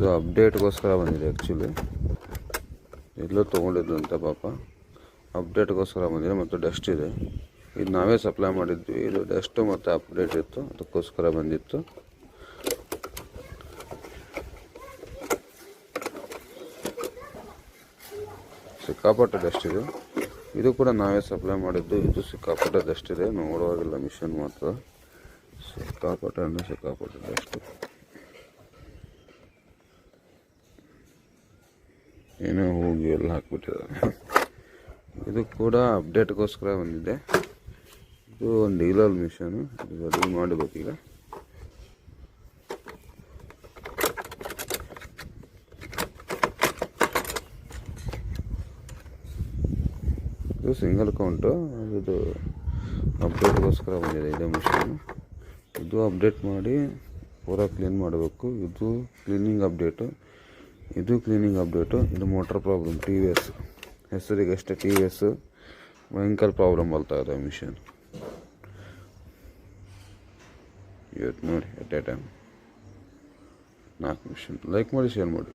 ಇದು ಅಪ್ಡೇಟ್ಗೋಸ್ಕರ ಬಂದಿದೆ. ಆ್ಯಕ್ಚುಲಿ ಎಲ್ಲೋ ತೊಗೊಂಡಿದ್ದು ಅಂತ ಪಾಪ ಅಪ್ಡೇಟ್ಗೋಸ್ಕರ ಬಂದಿದೆ. ಮತ್ತು ಡಸ್ಟ್ ಇದೆ, ಇದು ನಾವೇ ಸಪ್ಲೈ ಮಾಡಿದ್ವಿ. ಇದು ಡಸ್ಟು ಮತ್ತು ಅಪ್ಡೇಟ್ ಇತ್ತು, ಅದಕ್ಕೋಸ್ಕರ ಬಂದಿತ್ತು. ಸಿಕ್ಕಾಪಟ್ಟೆ ಡಸ್ಟ್ ಇದೆ. ಇದು ಕೂಡ ನಾವೇ ಸಪ್ಲೈ ಮಾಡಿದ್ದು. ಇದು ಸಿಕ್ಕಾಪಟ್ಟೆ ಡಸ್ಟ್ ಇದೆ, ನೋಡುವಾಗಿಲ್ಲ ಮಿಷನ್ ಮಾತ್ರ. ಸಿಕ್ಕಾಪಟ್ಟೆ ಅಂದರೆ ಸಿಕ್ಕಾಪಟ್ಟೆ ಡಸ್ಟ್. ಏನೋ ಹೋಗಿ ಎಲ್ಲ ಹಾಕ್ಬಿಟ್ಟಿದ್ದಾರೆ. ಇದು ಕೂಡ ಅಪ್ಡೇಟ್ಗೋಸ್ಕರ ಬಂದಿದೆ. ಇದು ಒಂದು ಡೀಲರ್ ಮಿಷನ್, ಇದು ರೆಡಿ ಮಾಡಬೇಕೀಗ. ಇದು ಸಿಂಗಲ್ ಕೌಂಟು, ಇದು ಅಪ್ಡೇಟ್ಗೋಸ್ಕರ ಬಂದಿದೆ. ಇದೇ ಮಿಷನ್, ಇದು ಅಪ್ಡೇಟ್ ಮಾಡಿ ಪೂರಾ ಕ್ಲೀನ್ ಮಾಡಬೇಕು. ಇದು ಕ್ಲೀನಿಂಗ್ ಅಪ್ಡೇಟು, ಇದು ಕ್ಲೀನಿಂಗ್ ಅಪ್ಡೇಟು. ಇದು motor problem, T V S ಹೆಸರಿಗಷ್ಟೇ. ಟಿ ವಿ ಎಸ್ ಭಯಂಕರ ಪ್ರಾಬ್ಲಮ್ ಬರ್ತಾ ಇದೆ ಮಿಷನ್. ಇವತ್ತು ನೋಡಿ at a time 4 machine. Like ಮಾಡಿ, ಶೇರ್ ಮಾಡಿ.